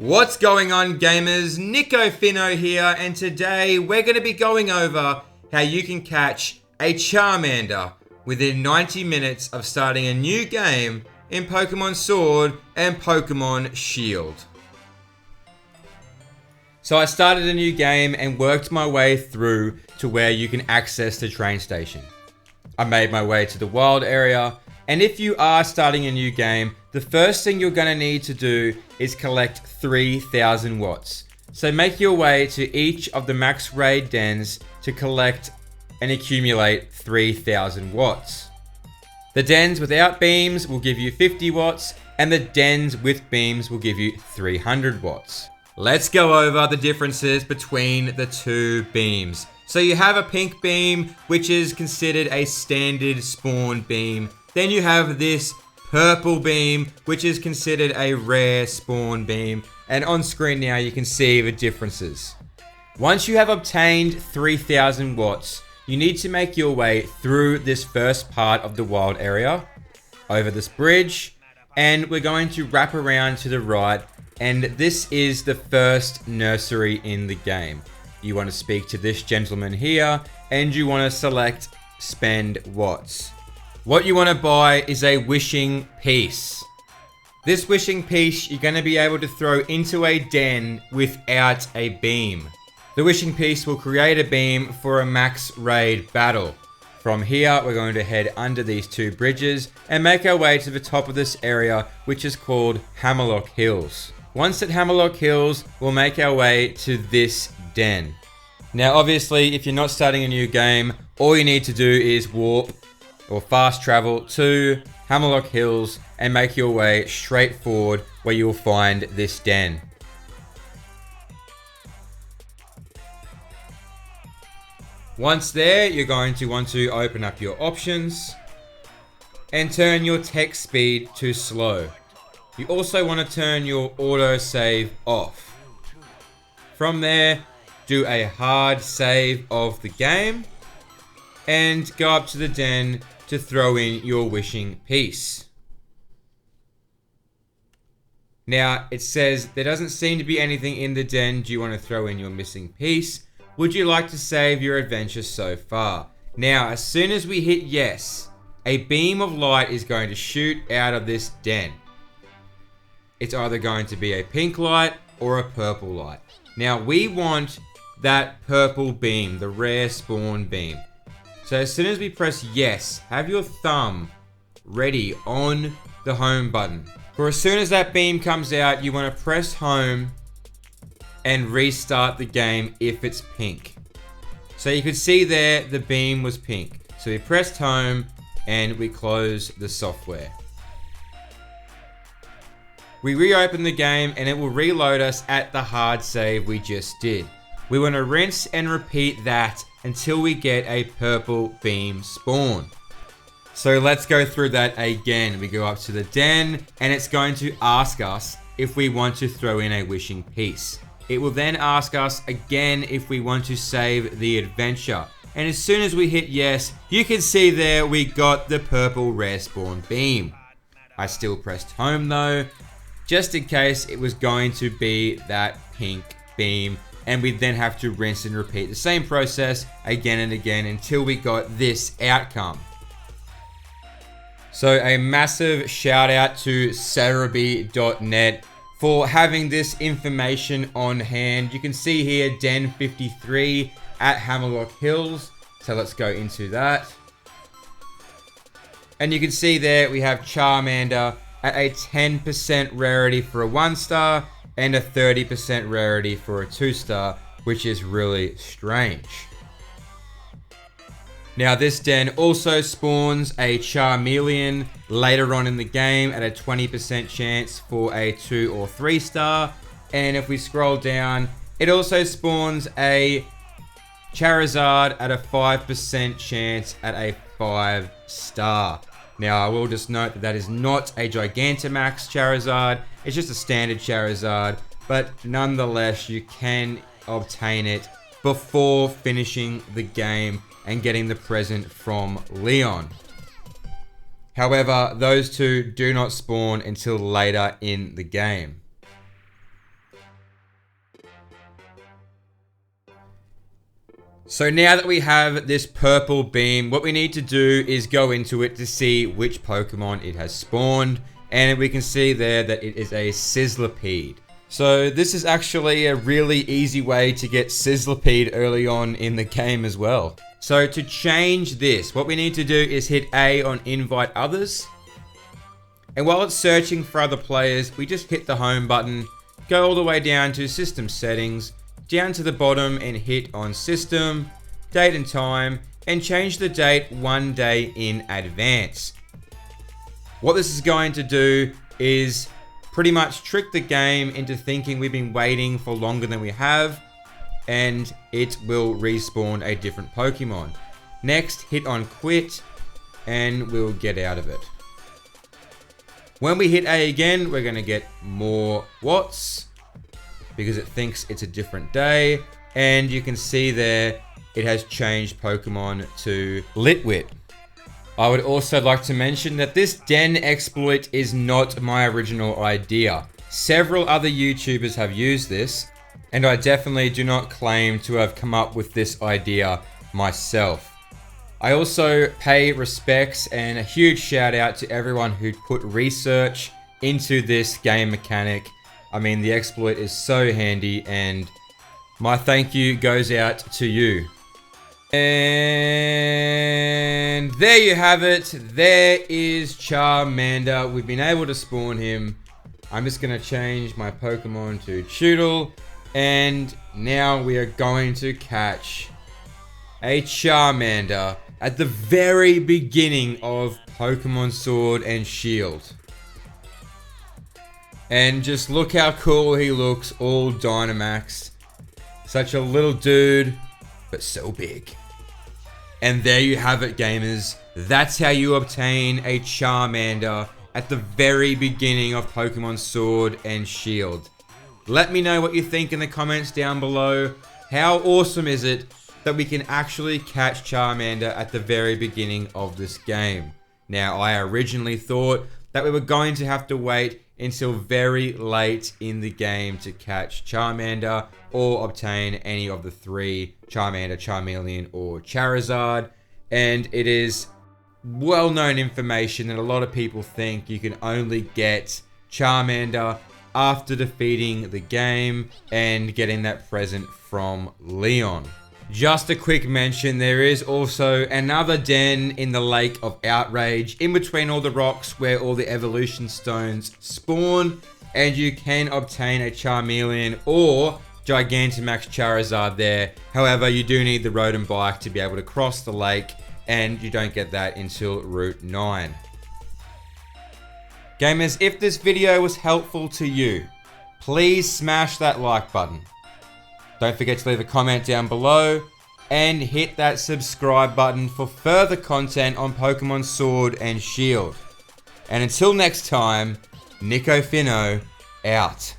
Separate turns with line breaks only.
What's going on, gamers? Nicko Finno here, and today we're going to be going over how you can catch a Charmander within 90 minutes of starting a new game in Pokemon Sword and Pokemon Shield. So I started a new game and worked my way through to where you can access the train station. I made my way to the wild area, and if you are starting a new game, the first thing you're going to need to do is collect 3,000 watts. So make your way to each of the max raid dens to collect and accumulate 3,000 watts. The dens without beams will give you 50 watts, and the dens with beams will give you 300 watts. Let's go over the differences between the two beams. So you have a pink beam, which is considered a standard spawn beam. Then you have this purple beam, which is considered a rare spawn beam. And on screen now, you can see the differences. Once you have obtained 3,000 watts, you need to make your way through this first part of the wild area, over this bridge, and we're going to wrap around to the right, and this is the first nursery in the game. You want to speak to this gentleman here, and you want to select spend watts. What you want to buy is a wishing piece. This wishing piece you're going to be able to throw into a den without a beam. The wishing piece will create a beam for a max raid battle. From here, we're going to head under these two bridges and make our way to the top of this area, which is called Hammerlock Hills. Once at Hammerlock Hills, we'll make our way to this den. Now, obviously, if you're not starting a new game, all you need to do is warp or fast travel to Hammerlock Hills and make your way straight forward where you'll find this den. Once there, you're going to want to open up your options and turn your text speed to slow. You also want to turn your auto save off. From there, do a hard save of the game and go up to the den to throw in your wishing piece. Now, it says there doesn't seem to be anything in the den. Do you want to throw in your missing piece? Would you like to save your adventure so far? Now, as soon as we hit yes, a beam of light is going to shoot out of this den. It's either going to be a pink light or a purple light. Now, we want that purple beam, the rare spawn beam. So as soon as we press yes, have your thumb ready on the home button. For as soon as that beam comes out, you want to press home and restart the game if it's pink. So you could see there, the beam was pink. So we pressed home and we close the software. We reopen the game and it will reload us at the hard save we just did. We want to rinse and repeat that until we get a purple beam spawn. So let's go through that again. We go up to the den and it's going to ask us if we want to throw in a wishing piece. It will then ask us again if we want to save the adventure. And as soon as we hit yes, you can see there we got the purple rare spawn beam. I still pressed home though, just in case it was going to be that pink beam. And we then have to rinse and repeat the same process again and again until we got this outcome. So a massive shout out to Cerebi.net for having this information on hand. You can see here Den 53 at Hammerlock Hills. So let's go into that. And you can see there we have Charmander at a 10% rarity for a 1-star and a 30% rarity for a 2-star, which is really strange. Now this den also spawns a Charmeleon later on in the game at a 20% chance for a 2 or 3-star. And if we scroll down, it also spawns a Charizard at a 5% chance at a 5-star. Now I will just note that that is not a Gigantamax Charizard, it's just a standard Charizard, but nonetheless you can obtain it before finishing the game and getting the present from Leon. However, those two do not spawn until later in the game. So now that we have this purple beam, what we need to do is go into it to see which Pokemon it has spawned. And we can see there that it is a Sizzler Feed. So this is actually a really easy way to get Sizzler Feed early on in the game as well. So to change this, what we need to do is hit A on invite others. And while it's searching for other players, we just hit the home button, go all the way down to system settings, down to the bottom and hit on system, date and time, and change the date 1 day in advance. What this is going to do is pretty much trick the game into thinking we've been waiting for longer than we have, and it will respawn a different Pokemon. Next, hit on quit, and we'll get out of it. When we hit A again, we're going to get more watts, because it thinks it's a different day, and you can see there, it has changed Pokemon to Litwit. I would also like to mention that this den exploit is not my original idea. Several other YouTubers have used this, and I definitely do not claim to have come up with this idea myself. I also pay respects and a huge shout out to everyone who put research into this game mechanic. I mean, the exploit is so handy, and my thank you goes out to you. And there you have it. There is Charmander. We've been able to spawn him. I'm just going to change my Pokemon to Choodle. And now we are going to catch a Charmander at the very beginning of Pokemon Sword and Shield. And just look how cool he looks, all Dynamax. Such a little dude, but so big. And there you have it, gamers. That's how you obtain a Charmander at the very beginning of Pokemon Sword and Shield. Let me know what you think in the comments down below. How awesome is it that we can actually catch Charmander at the very beginning of this game? Now, I originally thought that we were going to have to wait until very late in the game to catch Charmander or obtain any of the 3, Charmander, Charmeleon, or Charizard. And it is well-known information that a lot of people think you can only get Charmander after defeating the game and getting that present from Leon. Just a quick mention, there is also another den in the Lake of Outrage in between all the rocks where all the evolution stones spawn, and you can obtain a Charmeleon or Gigantamax Charizard there. However, you do need the road and bike to be able to cross the lake, and you don't get that until Route 9. Gamers, if this video was helpful to you, please smash that like button. Don't forget to leave a comment down below and hit that subscribe button for further content on Pokemon Sword and Shield. And until next time, Nicko Finno out.